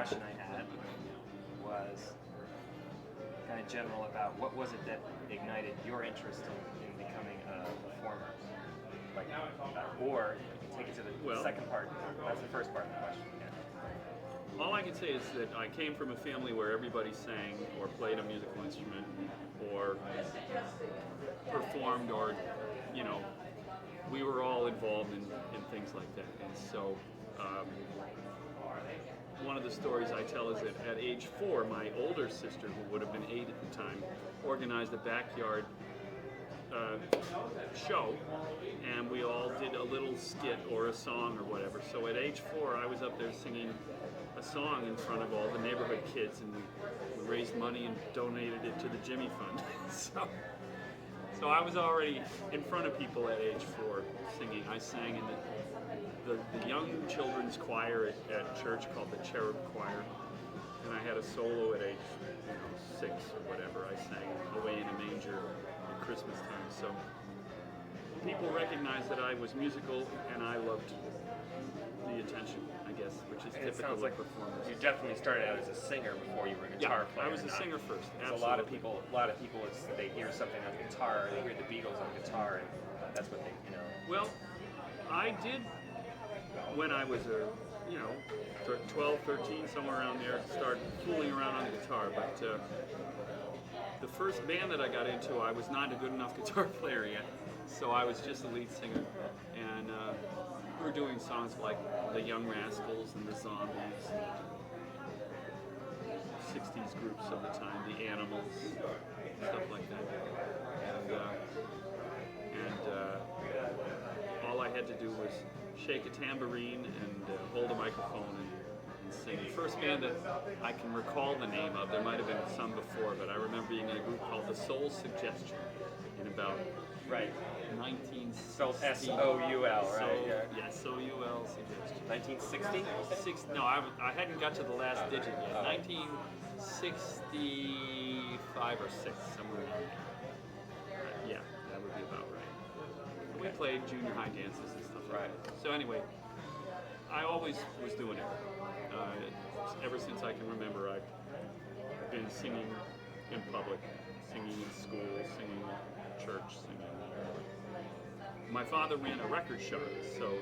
question I had was kind of general about what was it that ignited your interest in becoming a performer? Like, or you can take it to the second part. That's the first part of the question. Yeah. All I can say is that I came from a family where everybody sang or played a musical instrument or performed, or, you know, we were all involved in things like that. And so one of the stories I tell is that at age 4, my older sister, who would have been 8 at the time, organized a backyard show, and we all did a little skit or a song or whatever. So at age 4, I was up there singing a song in front of all the neighborhood kids, and we raised money and donated it to the Jimmy Fund. So I was already in front of people at age 4 singing. I sang in the young children's choir at church called the Cherub Choir, and I had a solo at age 6 or whatever. I sang Away in a Manger at Christmas time. So people recognized that I was musical, and I loved the attention, I guess, which is typical of performers. You definitely started out as a singer before you were a guitar player. I was a singer first. A lot of people, they hear something on guitar, they hear the Beatles on guitar, and that's what they, you know. Well, I did, when I was 12, 13, somewhere around there, start fooling around on the guitar. But the first band that I got into, I was not a good enough guitar player yet, so I was just a lead singer, and we were doing songs like the Young Rascals and the Zombies, 60s groups of the time, the Animals, stuff like that. And all I had to do was shake a tambourine and hold a microphone and sing. The first band that I can recall the name of, there might have been some before, but I remember being in a group called the Soul Suggestion in about 1960. Spelled S-O-U-L, right? Yeah, S-O-U-L Suggestion. 1960? No, I hadn't got to the last digit yet. 1965 or 6, somewhere around there. Yeah, that would be about right. We played junior high dances and stuff like that. So anyway, I always was doing it. Ever since I can remember, I've been singing in public, singing in school, singing in church, singing. My father ran a record shop, so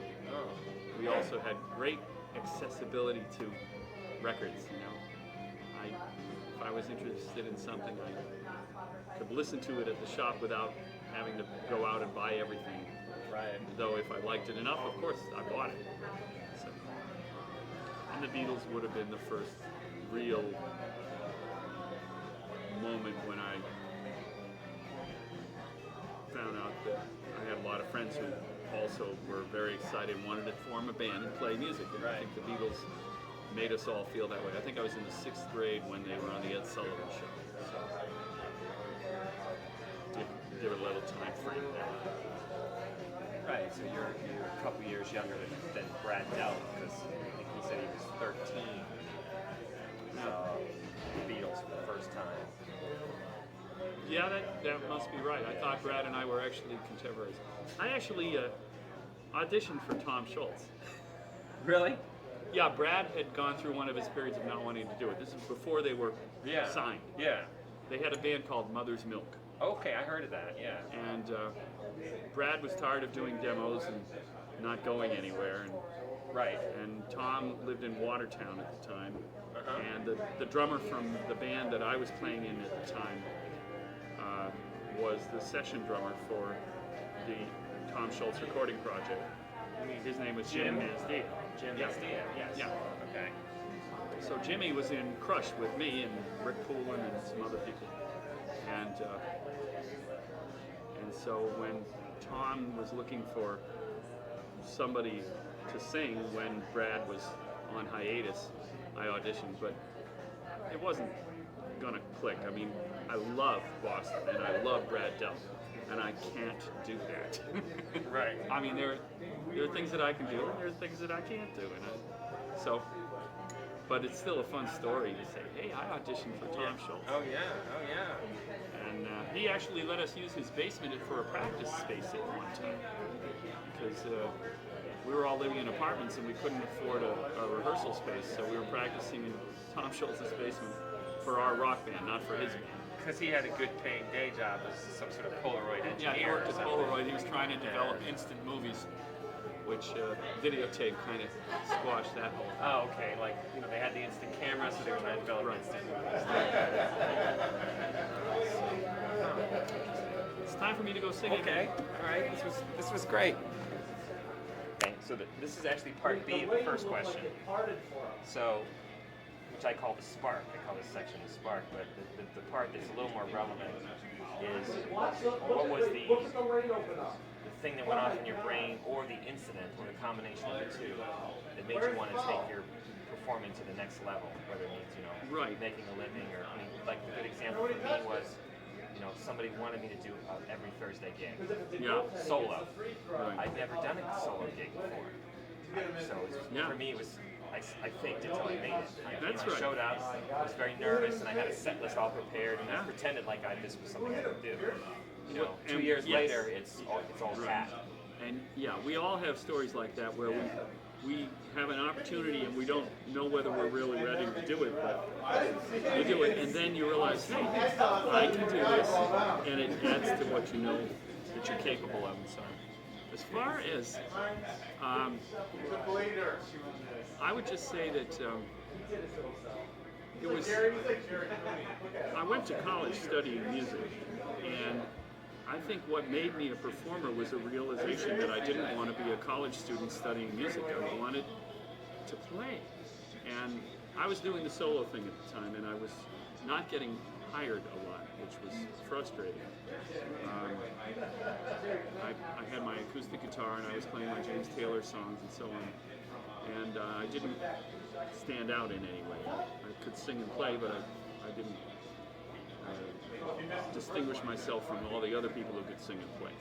we also had great accessibility to records. You know, if I was interested in something, I could listen to it at the shop without having to go out and buy everything. Right. Though if I liked it enough, of course, I bought it. So, and the Beatles would have been the first real moment when I found out that I had a lot of friends who also were very excited and wanted to form a band and play music. And I think the Beatles made us all feel that way. I think I was in the 6th grade when they were on the Ed Sullivan Show. So, give it a little time frame there. Right, so you're a couple years younger than Brad Delp, because I think he said he was 13. So the Beatles for the first time. Yeah, that must be right. I thought Brad and I were actually contemporaries. I actually auditioned for Tom Scholz. Really? Yeah, Brad had gone through one of his periods of not wanting to do it. This is before they were signed. Yeah. They had a band called Mother's Milk. Okay, I heard of that, yeah. And Brad was tired of doing demos and not going anywhere. And Tom lived in Watertown at the time. And the drummer from the band that I was playing in at the time was the session drummer for the Tom Scholz recording project. His name was Jim Masdia. Jim Masdia, yes. Yeah. Okay. So Jimmy was in Crush with me and Rick Poulin and some other people. And so when Tom was looking for somebody to sing when Brad was on hiatus, I auditioned, but it wasn't gonna click. I mean, I love Boston and I love Brad Delp, and I can't do that. Right. I mean, there are things that I can do, and there are things that I can't do, and but it's still a fun story to say, hey, I auditioned for Tom Scholz. Oh yeah. And he actually let us use his basement for a practice space at one time, because we were all living in apartments and we couldn't afford a rehearsal space, so we were practicing in Tom Schultz's basement for our rock band, not for his band. Because he had a good paying day job as some sort of Polaroid engineer. Yeah, he worked or at something. Polaroid. He was trying to develop instant movies, which videotape kind of squashed that whole thing. Oh, okay. Like, you know, they had the instant camera, so they were trying to develop Right. instant movies. It's time for me to go sing Okay. again. All right. This was great. Okay. So this is actually part B of the first question. So, which I call the spark. I call this section the spark. But the part that's a little more relevant is what was the thing that went off in your brain, or the incident, or the combination of the two, that made you want to take your performing to the next level, whether it means, you know, Right. making a living, or, I mean, like the good example for me was, you know, somebody wanted me to do every Thursday gig, Yeah. solo. Right. I'd never done a solo gig before. So Yeah. for me, it was, I faked it till I made it. That's I right. showed up, I was very nervous, and I had a set list all prepared, and Yeah. I pretended like this was something I could do. You know, Well, 2 and years yes. later, it's all fat. And yeah, we all have stories like that where we have an opportunity and we don't know whether we're really ready to do it, but you do it, and then you realize, hey, I can do this, and it adds to what you know that you're capable of. And so, as far as I would just say that it was. I went to college studying music, and I think what made me a performer was a realization that I didn't want to be a college student studying music. I wanted to play. And I was doing the solo thing at the time, and I was not getting hired a lot, which was frustrating. I had my acoustic guitar, and I was playing my James Taylor songs and so on. And I didn't stand out in any way. I could sing and play, but I didn't distinguish myself from all the other people who could sing and play.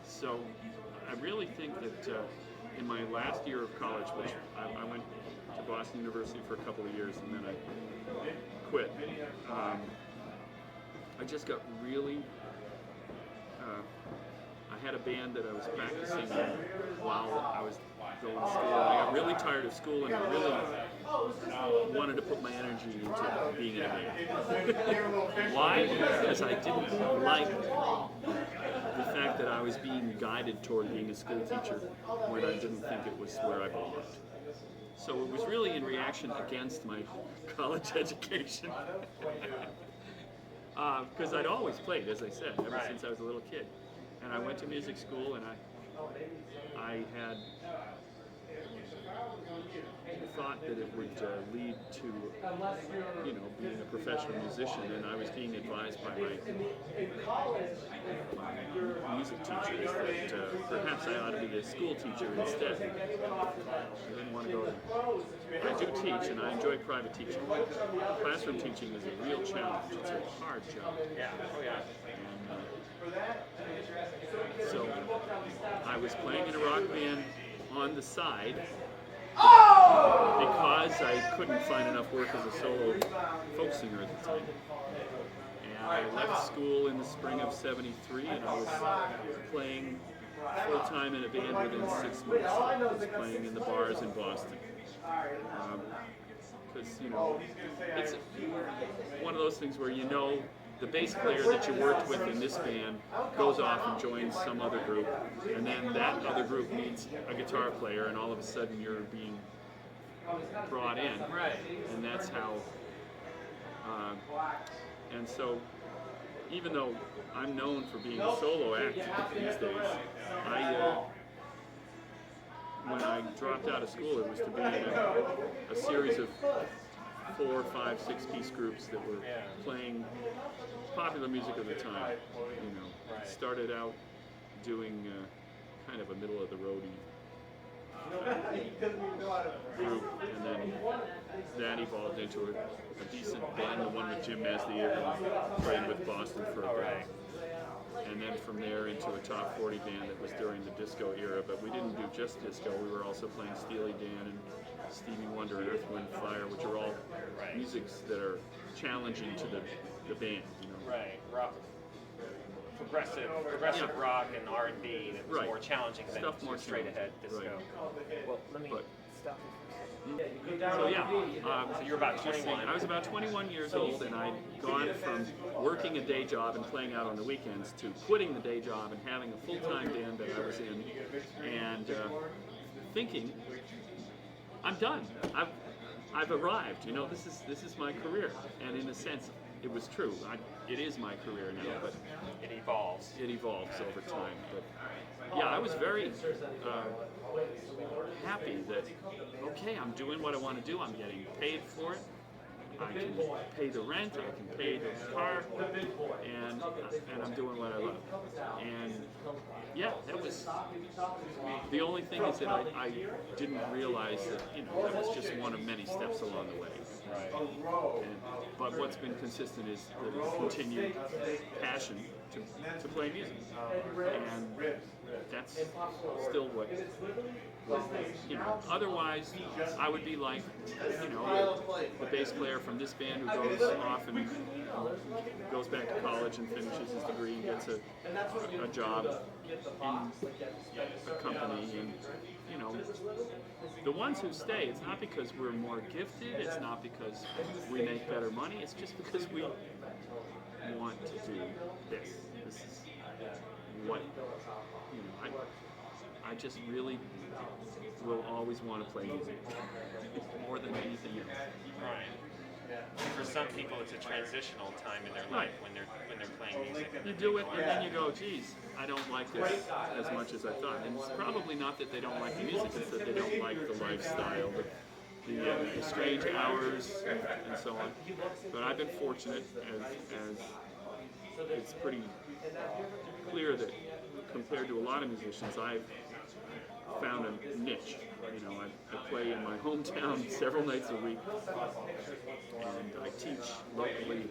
So I really think that in my last year of college, which I went to Boston University for a couple of years and then I quit, I just got really, I had a band that I was practicing while I was going to school. And I got really tired of school, and I really wanted to put my energy into being in a band. Why? Because I didn't like the fact that I was being guided toward being a school teacher when I didn't think it was where I belonged. So it was really in reaction against my college education. Because I'd always played, as I said, ever since I was a little kid. And I went to music school, and I had thought that it would lead to, you know, being a professional musician, and I was being advised by my music teachers that perhaps I ought to be a school teacher instead. I didn't want to go to... I do teach, and I enjoy private teaching. Classroom teaching is a real challenge. It's a hard job. Yeah. Oh yeah. And, so I was playing in a rock band on the side because I couldn't find enough work as a solo folk singer at the time. And I left school in the spring of '73, and I was playing full-time in a band within 6 months. I was playing in the bars in Boston. Because, you know, it's one of those things where you know the bass player that you worked with in this band goes off and joins some other group, and then that other group needs a guitar player, and all of a sudden you're being brought in. Right. And that's how, and so even though I'm known for being a solo act these days, when I dropped out of school, it was to be in a series of 4, 5, 6-piece groups that were playing popular music of the time. You know, started out doing kind of a middle of the roady group, and then that evolved into a decent band, the one with Jim Meslier, and played with Boston for a bit. And then from there into a top 40 band that was during the disco era, but we didn't do just disco. We were also playing Steely Dan and Stevie Wonder and Earth, Wind, Fire, which are all musics that are challenging to the band, you know. Right. Rock. progressive rock and R&B that was Right. more challenging than Stuff more straight ahead challenging. disco. Right. Well, let me But- stop. So yeah, So you were about just saying, 21. I was about 21 years old, and I'd gone from working a day job and playing out on the weekends to quitting the day job and having a full-time band that I was in, and thinking, I'm done. I've arrived. You know, this is my career, and in a sense, it was true. It is my career now, but It evolves. it evolves over time. But yeah, I was very happy that, okay, I'm doing what I want to do. I'm getting paid for it. I can pay the rent. I can pay the car, and I'm doing what I love. And yeah, that was the only thing is that I didn't realize that, you know, that was just one of many steps along the way. But what's been consistent is the continued passion to play music, and that's still what, you know. Otherwise, I would be like, you know, the bass player from this band who goes off and goes back to college and finishes his degree and gets a job in a company, and you know, the ones who stay, it's not because we're more gifted, it's not because we make better money, it's just because we want to do this. This is what, you know, I just really will always want to play music more than anything else. Right. For some people, it's a transitional time in their life when they're playing music. You do it, and then you go, geez, I don't like this as much as I thought. And it's probably not that they don't like the music, it's that they don't like the lifestyle, the strange hours, and so on. But I've been fortunate, as it's pretty clear that compared to a lot of musicians, I've found a niche. You know, I play in my hometown several nights a week, and I teach locally,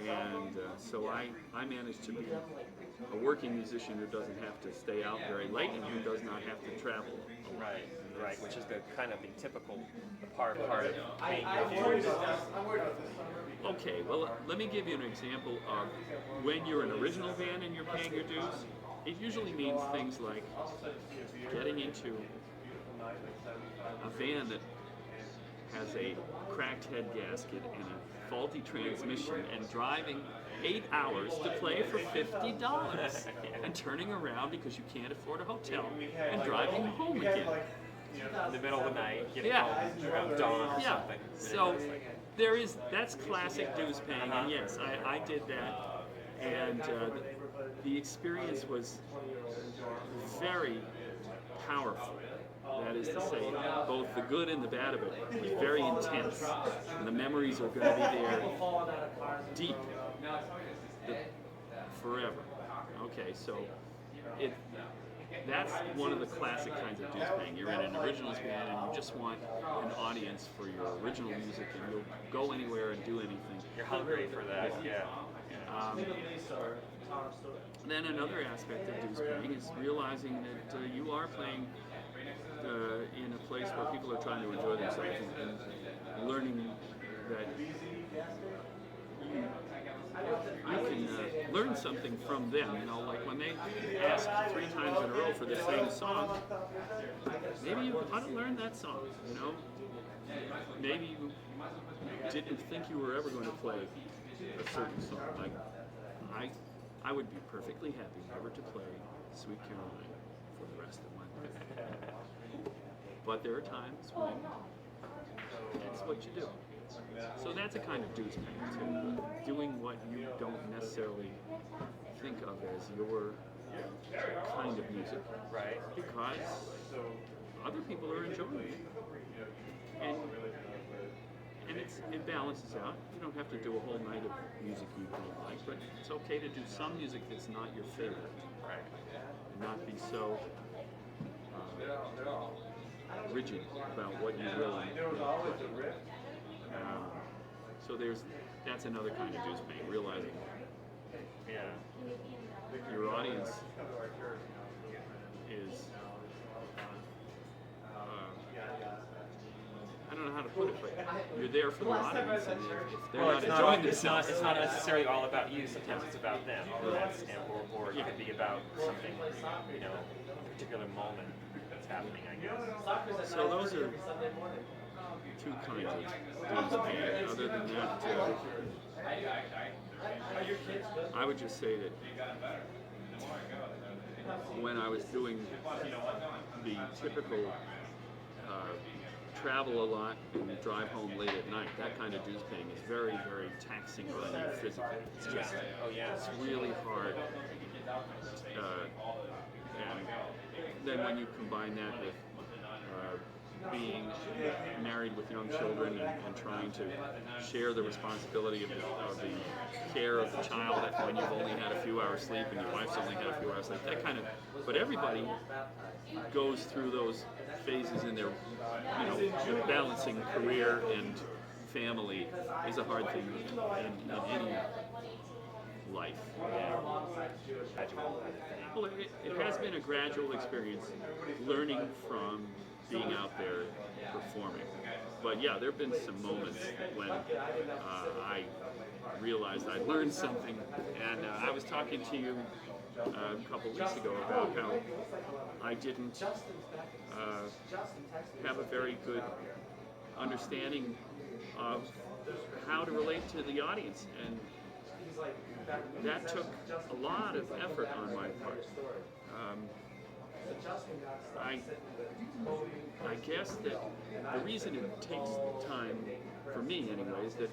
and so I manage to be a working musician who doesn't have to stay out very late and who does not have to travel a lot. Right, which is the kind of the typical part of paying your dues. Okay, well, let me give you an example of when you're an original band and you're paying your dues. It usually means things like getting into a van that has a cracked head gasket and a faulty transmission and driving 8 hours to play for $50 and turning around because you can't afford a hotel and driving home again. In the middle of the night, getting Yeah. home around dawn or Yeah, something. so that's classic dues paying, and yes, I did that, and the experience was very powerful. That is to say, both the good and the bad of it was very intense, and the memories are going to be there deep, forever. Okay, so that's one of the classic kinds of dues paying. You're in an originals band and you just want an audience for your original music, and you'll go anywhere and do anything. You're hungry for that, yeah. Then another aspect of dues paying is realizing that you are playing in a place where people are trying to enjoy themselves, and learning that you can learn something from them. You know, like when they ask 3 times in a row for the same song, maybe you ought to learn that song. You know, maybe you didn't think you were ever going to play a certain song. Like I would be perfectly happy never to play Sweet Caroline for the rest of my life. But there are times when that's what you do. So that's a kind of dues payment too. Doing what you don't necessarily think of as your kind of music. Right. Because other people are enjoying it. And it balances out. You don't have to do a whole night of music you don't like, but it's okay to do some music that's not your favorite. Right. And not be so rigid about what you really like. So that's another kind of dues paying, realizing your audience is I don't know how to put it, but you're there for the audience, and if they're Well, not enjoying themselves, it's not necessarily all about you. Sometimes it's about them, or it could be about something, a particular moment that's happening, I guess. so those are two kinds of blues band. Other than that, I would just say that when I was doing the typical travel a lot and drive home late at night, that kind of dues paying is very, very taxing on you physically. It's just, it's really hard. And then when you combine that with being married with young children and trying to share the responsibility of the care of the child when you've only had a few hours sleep and your wife's only had a few hours sleep, that kind of, but everybody goes through those phases in their, balancing career and family is a hard thing in any life. Well, it has been a gradual experience learning from being out there performing. But yeah, there have been some moments when I realized I'd learned something. And I was talking to you a couple weeks ago about how I didn't have a very good understanding of how to relate to the audience. And that took a lot of effort on my part. I guess that the reason it takes time, for me anyway, is that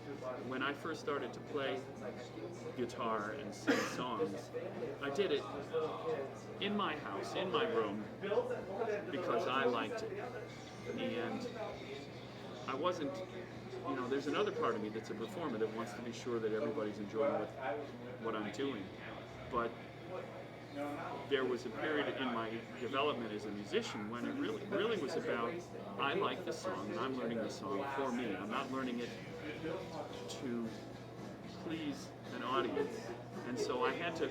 when I first started to play guitar and sing songs, I did it in my house, in my room, because I liked it. And I wasn't, there's another part of me that's a performer that wants to be sure that everybody's enjoying what I'm doing. But there was a period in my development as a musician when it really was about, I like the song and I'm learning the song for me. I'm not learning it to please an audience. And so I had to,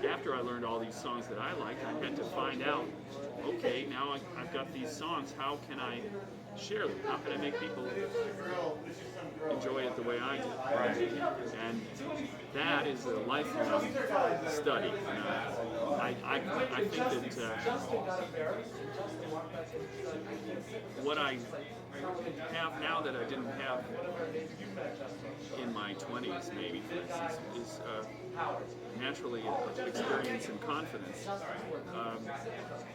after I learned all these songs that I liked, I had to find out, okay, now I've got these songs, how can I share them? How can I make people enjoy it the way I do? And that is a lifelong study. I think that what I have now that I didn't have in my 20s, maybe, for instance, is naturally experience and confidence.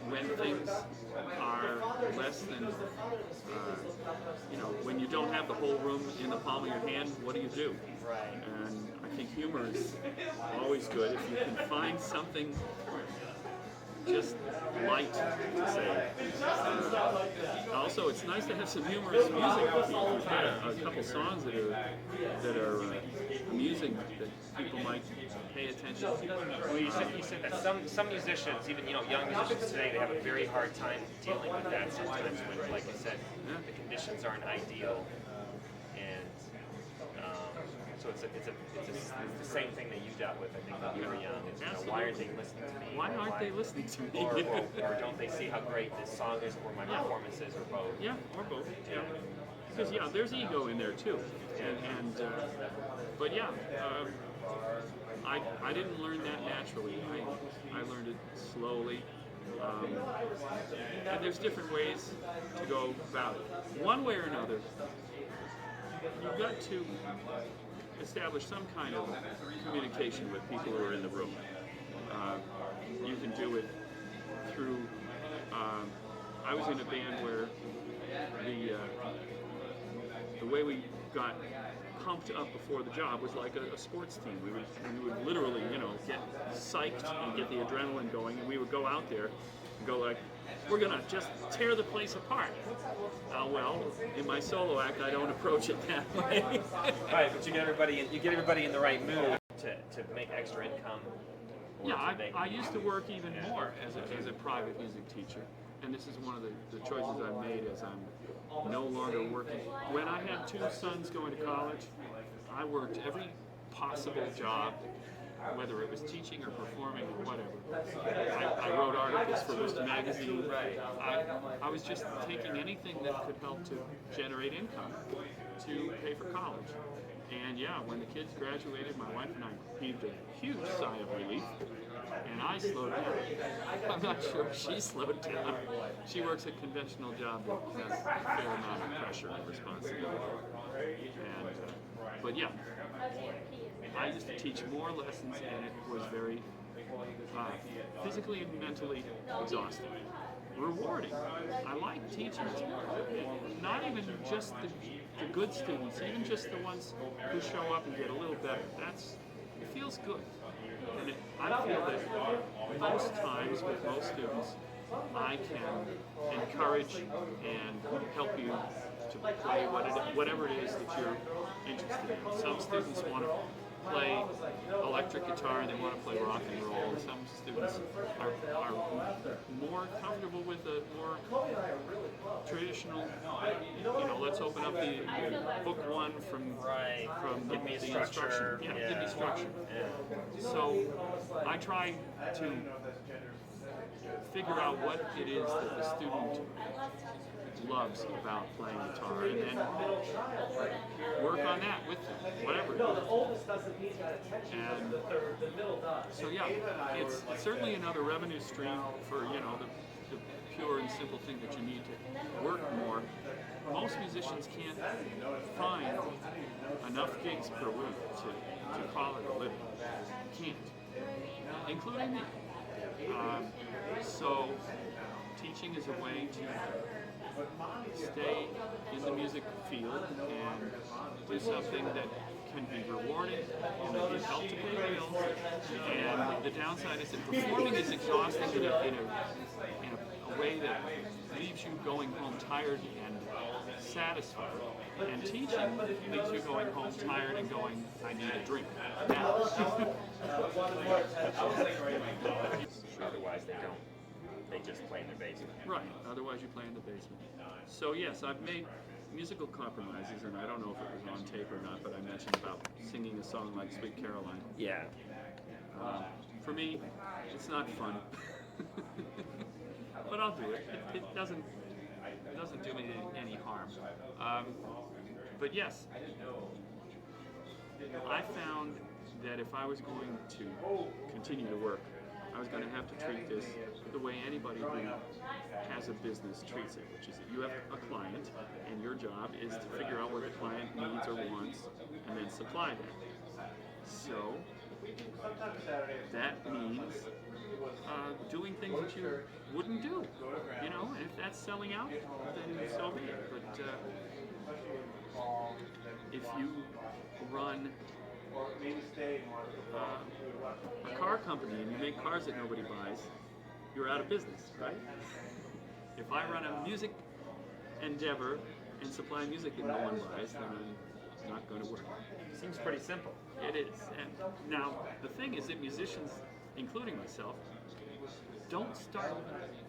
When things are less than, when you don't have the whole room in the palm of your hand, what do you do? And I think humor is always good. If you can find something just light to say. Also, it's nice to have some humorous music. We've got a couple songs that are amusing that people might pay attention to. Well, you said that some musicians, even young musicians today, they have a very hard time dealing with that sometimes when, like you said, the conditions aren't ideal, and so it's the same thing that you dealt with, I think, when you were young. Why aren't they listening to me? Why aren't they listening to me? or don't they see how great this song is, or my performance is, or both? Yeah, or both. Yeah, because there's ego in there too, but yeah, I didn't learn that naturally. I learned it slowly. And there's different ways to go about it. One way or another, you've got to establish some kind of communication with people who are in the room. You can do it through, I was in a band where the way we got pumped up before the job was like a sports team. We would literally, get psyched and get the adrenaline going, and we would go out there and go like, we're gonna just tear the place apart. Well, in my solo act, I don't approach it that way. Right, but you get everybody in the right mood to make extra income. Yeah, I used to work even more as a private music teacher, and this is one of the choices I've made as I'm no longer working. When I had two sons going to college, I worked every possible job whether it was teaching or performing or whatever. I wrote articles for Worcester Magazine. Right. I was just taking anything that could help to generate income to pay for college. And yeah, when the kids graduated, my wife and I heaved a huge sigh of relief, and I slowed down. I'm not sure she slowed down. She works a conventional job that has a fair amount of pressure and responsibility. And, but yeah, I used to teach more lessons, and it was very physically and mentally exhausting. Rewarding. I like teaching. Not even just the good students, even just the ones who show up and get a little better. It feels good. And I feel that most times with most students, I can encourage and help you to play whatever it is that you're interested in. Some students want to play electric guitar and they want to play rock and roll. And some students are more comfortable with a more traditional, let's open up the book one from Give me the structure. instruction. Yeah, give me structure. So I try to figure out what it is that the student loves about playing guitar, and then work on that with them, whatever it is. And so yeah, it's certainly another revenue stream for the pure and simple thing that you need to work more. Most musicians can't find enough gigs per week to call it a living. Can't, including me. So teaching is a way to stay in the music field and do something that can be rewarding and that can help to pay bills. And the downside is that performing is exhausting in a way that leaves you going home tired and satisfied. And teaching leaves you going home tired and going, I need a drink now. Otherwise they don't. They just play in their basement. Right, otherwise you play in the basement. So yes, I've made musical compromises, and I don't know if it was on tape or not, but I mentioned about singing a song like Sweet Caroline. Yeah. For me, it's not fun. But I'll do it. It doesn't do me any harm. But yes, I found that if I was going to continue to work, I was going to have to treat this the way anybody who has a business treats it, which is that you have a client, and your job is to figure out what the client needs or wants, and then supply that. So that means doing things that you wouldn't do, and if that's selling out, then so be it. But if you run a car company and you make cars that nobody buys, you're out of business, right? If I run a music endeavor and supply music that no one buys, then it's not going to work. Seems pretty simple. It is. And now, the thing is that musicians, including myself, don't start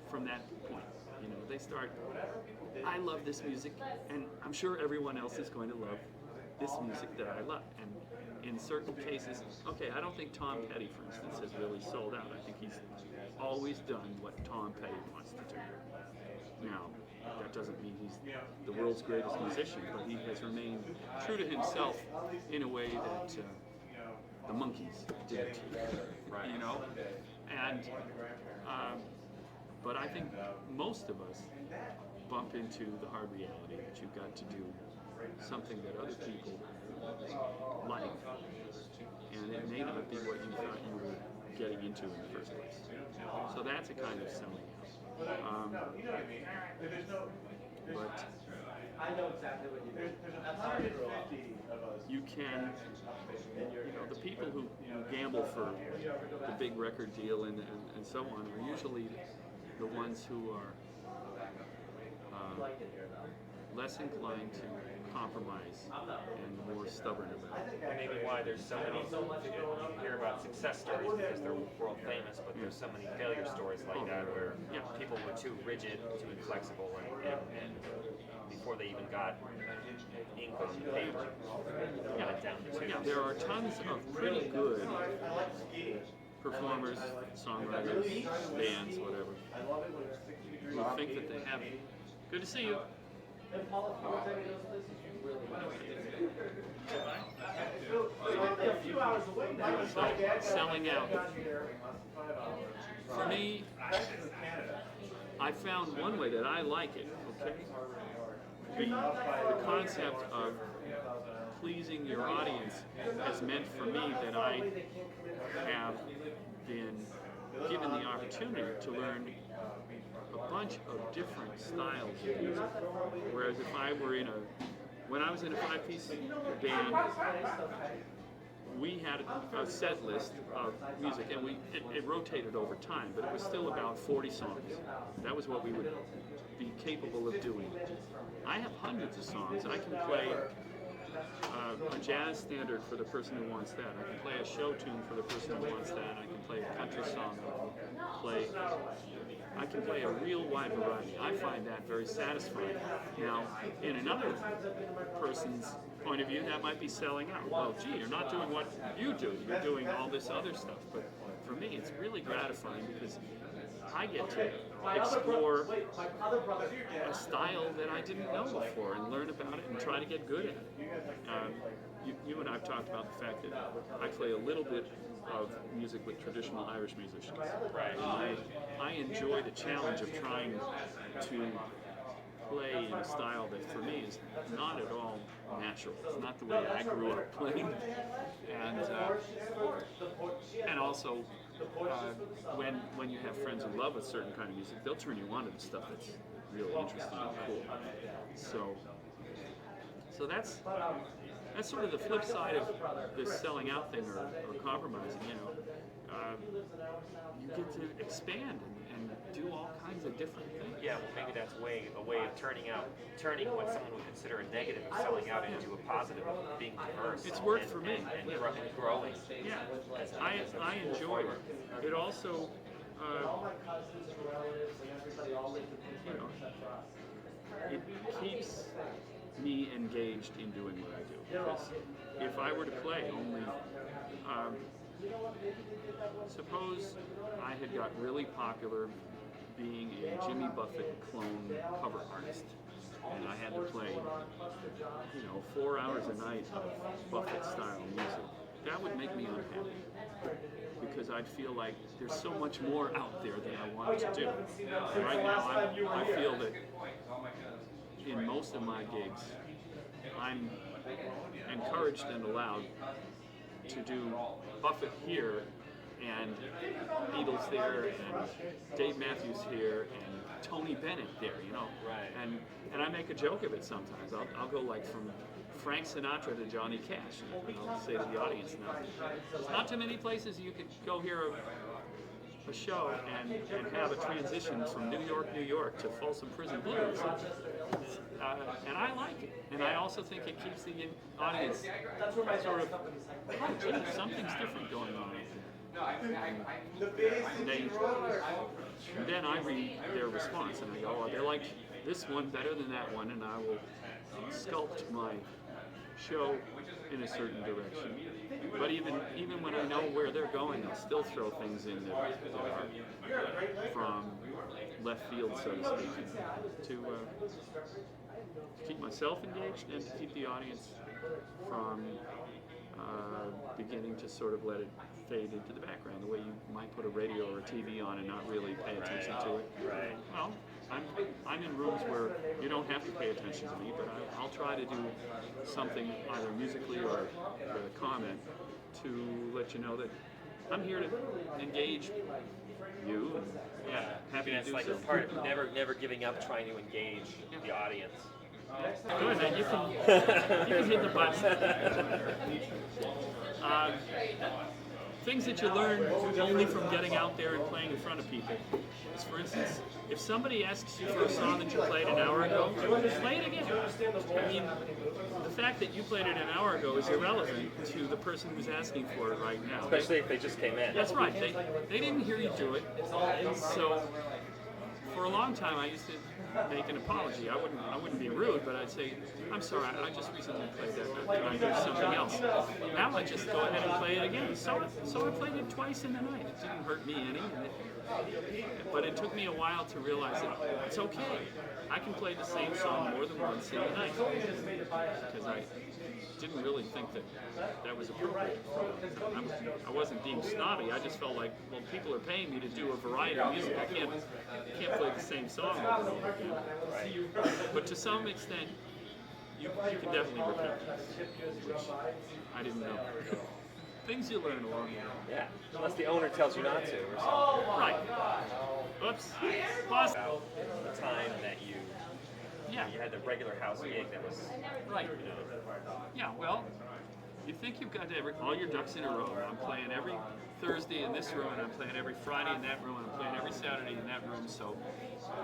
from that point. They start, I love this music, and I'm sure everyone else is going to love this music that I love. And in certain cases, okay, I don't think Tom Petty, for instance, has really sold out. I think he's always done what Tom Petty wants to do. Now, that doesn't mean he's the world's greatest musician, but he has remained true to himself in a way that the Monkees did. Right. And but I think most of us bump into the hard reality that you've got to do something that other people like, and it may not be what you thought you were getting into in the first place. So that's a kind of selling out. But you can, the people who gamble for the big record deal and so on are usually the ones who are less inclined to compromise and more stubborn about it. And maybe why there's so many, you hear about success stories because they're world famous, but there's so many failure stories like that where people were too rigid, too inflexible, and before they even got ink on the paper, got it down to Yeah, there are tons of pretty good performers, songwriters, bands, whatever, who think that they have it. Good to see you. Selling out. For me, I found one way that I like it, okay? The concept of pleasing your audience has meant for me that I have been given the opportunity to learn a bunch of different styles of music. Whereas if I were when I was in a 5-piece band, we had a set list of music, and it rotated over time, but it was still about 40 songs. That was what we would be capable of doing. I have hundreds of songs. I can play a jazz standard for the person who wants that. I can play a show tune for the person who wants that. I can play a country song. I can play a real wide variety. I find that very satisfying. Now, in another person's point of view, that might be selling out. Well, gee, you're not doing what you do. You're doing all this other stuff. But for me, it's really gratifying because I get to explore a style that I didn't know before and learn about it and try to get good at it. You and I have talked about the fact that I play a little bit of music with traditional Irish musicians. Right. I enjoy the challenge of trying to play in a style that for me is not at all natural. It's not the way I grew up playing. And also, when you have friends who love a certain kind of music, they'll turn you on to the stuff that's really interesting and cool. So that's sort of the flip side of this selling out thing or compromising. You get to expand and do all kinds of different things. Yeah, well, maybe that's a way of turning what someone would consider a negative of selling out into a positive of being diverse. It's worked for me. And growing. Yeah, I enjoy it. It also, it keeps me engaged in doing what I do. Because if I were to play only, suppose I had got really popular being a Jimmy Buffett clone cover artist, and I had to play, 4 hours a night of Buffett-style music. That would make me unhappy, because I'd feel like there's so much more out there that I want to do. Right now, I feel that in most of my gigs, I'm encouraged and allowed to do Buffett here and Beatles there and Dave Matthews here and Tony Bennett there, Right. And I make a joke of it sometimes. I'll go like from Frank Sinatra to Johnny Cash, and I'll say to the audience, now, there's not too many places you could go hear a show and have a transition from New York to Folsom Prison Blues. And I like it. And I also think it keeps the audience sort of, something's different going on. And then I read their response and I go, oh, they like this one better than that one, and I will sculpt my show in a certain direction. But even when I know where they're going, I'll still throw things in that are from left field, so to speak, to keep myself engaged and to keep the audience from beginning to sort of let it fade into the background, the way you might put a radio or a TV on and not really pay attention to it. Right. Well, I'm in rooms where you don't have to pay attention to me, but I'll try to do something either musically or with a comment to let you know that I'm here to engage you. And happy to It's do like so. part of never giving up, trying to engage the audience. Good, then you can hit the button. things that you learn only from getting out there and playing in front of people is, for instance, if somebody asks you for a song that you played an hour ago, play it again. I mean, the fact that you played it an hour ago is irrelevant to the person who's asking for it right now. Especially if they just came in. That's right. They didn't hear you do it, and so for a long time I used to make an apology. I wouldn't be rude, but I'd say, I'm sorry, I just recently played that. Can I do something else? Now I just go ahead and play it again. So I played it twice in the night. It didn't hurt me any. But it took me a while to realize that it's okay. I can play the same song more than once in the night. Because I didn't really think that was appropriate. I wasn't being snobby. I just felt like, well, people are paying me to do a variety of music. I can't play the same song over and over again. But to some extent, you can definitely repeat things, which I didn't know. Things you learn along the way. Yeah, unless the owner tells you not to or something. Right. Oops. Lost. About the time that you had the regular house gig that was right. Yeah, well, you think you've got all your ducks in a row. I'm playing every Thursday in this room, and I'm playing every Friday in that room, and I'm playing every Saturday in that room. So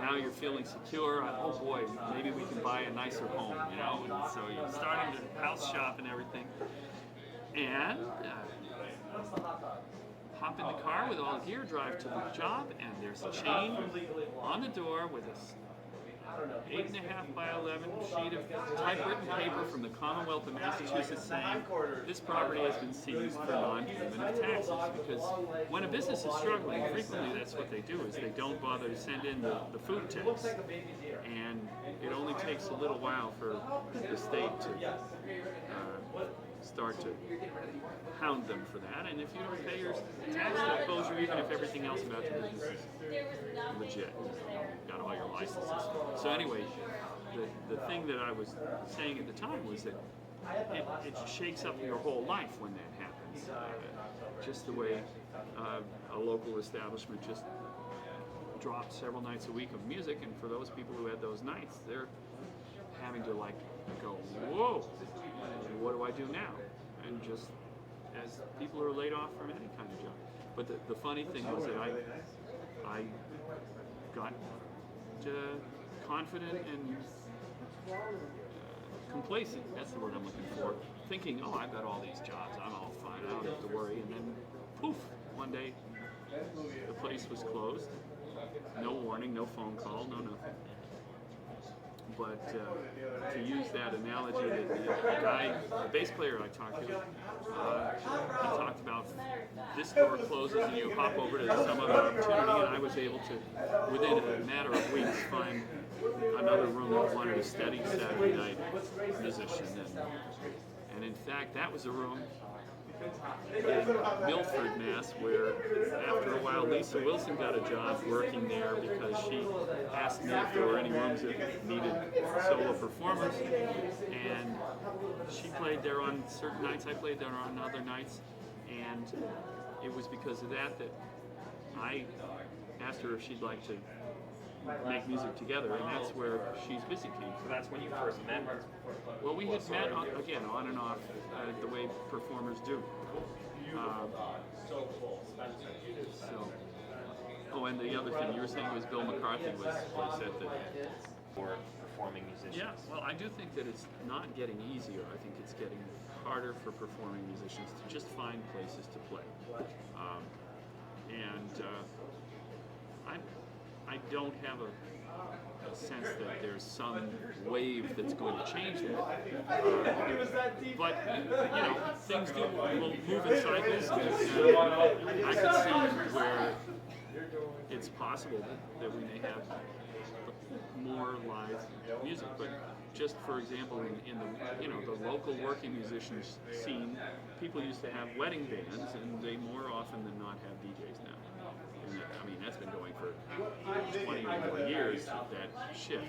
now you're feeling secure. Oh boy, maybe we can buy a nicer home, you know. And so you're starting to house shop and everything, and hop in the car with all the gear, drive to the job, and there's a chain on the door with a 8.5 by 11 sheet of typewritten paper from the Commonwealth of Massachusetts saying this property has been seized for non-payment of taxes. Because when a business is struggling, frequently that's what they do, is they don't bother to send in the food tax. And it only takes a little while for the state to start to hound them for that. And if you don't pay your tax, they'll close you even if everything else about your business is legit. Got all your licenses. So anyway, the thing that I was saying at the time was that it shakes up your whole life when that happens. Just the way a local establishment just dropped several nights a week of music, and for those people who had those nights, they're having to like go, whoa, what do I do now? And just as people are laid off from any kind of job. But the funny thing was that I got confident and complacent, that's the word I'm looking for, thinking, oh, I've got all these jobs, I'm all fine, I don't have to worry. And then poof, one day the place was closed. No warning, no phone call, no nothing. But to use that analogy, the bass player I talked to, he talked about this door closes and you hop over to some other opportunity, and I was able to, within a matter of weeks, find another room that wanted a steady Saturday night musician. And in fact, that was a room in Milford, Mass, where after a while Lisa Wilson got a job working there because she asked me if there were any rooms that needed solo performers, and she played there on certain nights, I played there on other nights, and it was because of that I asked her if she'd like to make music together, and that's where She's Busy came from. So that's when you first met her? Well, we had met, again, on and off, the way performers do. And the other thing you were saying was Bill McCarthy was at the... For performing musicians. Yeah, well, I do think that it's not getting easier. I think it's getting harder for performing musicians to just find places to play. I don't have a sense that there's some wave that's going to change that. But, you know, things will move in cycles, and I could see where it's possible that we may have more live music. But just for example, in the local working musicians scene, people used to have wedding bands, and they more often than not have DJs now. And I mean, that's been going for 20 or more years, that shift.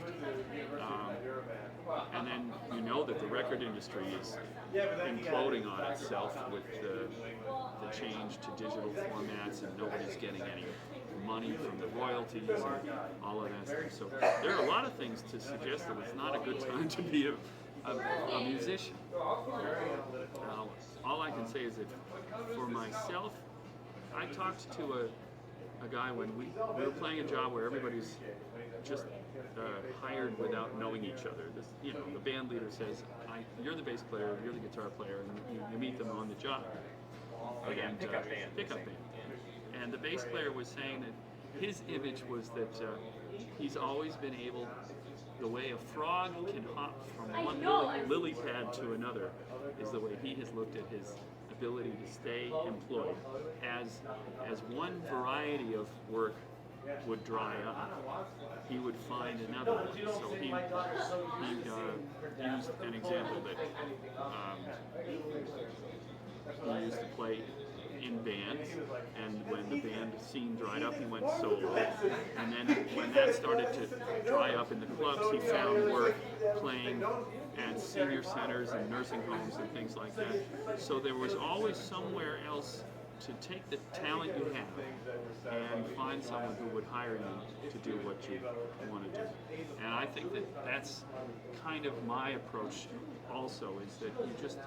And then you know that the record industry is imploding on itself with the change to digital formats, and nobody's getting any money from the royalties and all of that stuff. So there are a lot of things to suggest that it's not a good time to be a musician. All I can say is that for myself, I talked to a guy when we were playing a job where everybody's just hired without knowing each other. This, you know, the band leader says, "You're the bass player, you're the guitar player," and you meet them on the job. Yeah, And, pickup band. Pickup band. And the bass player was saying that his image was that he's always been able, the way a frog can hop from one lily pad to another, is the way he has looked at his ability to stay employed. As one variety of work would dry up, he would find another one. So he used an example that he used to play in bands, and when the band scene dried up, he went solo. And then when that started to dry up in the clubs, he found work playing at senior centers and nursing homes and things like that. So there was always somewhere else to take the talent you have and find someone who would hire you to do what you want to do. And I think that that's kind of my approach also, is that you just,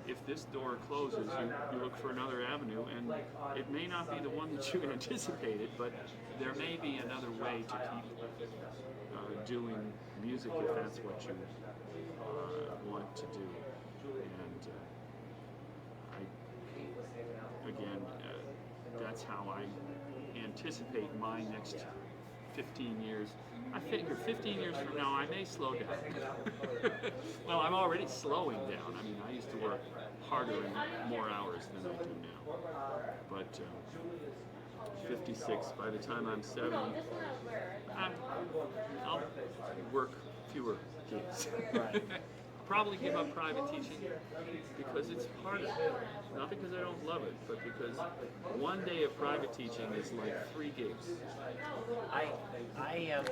if this door closes, you look for another avenue, and it may not be the one that you anticipated, but there may be another way to keep doing music if that's what you want to do. And again, that's how I anticipate my next 15 years. I figure 15 years from now I may slow down. Well, I'm already slowing down. I mean, I used to work harder and more hours than I do now. But 56, by the time I'm 70, I'll work fewer gigs. Probably give up private teaching because it's harder. Not because I don't love it, but because one day of private teaching is like 3 gigs. I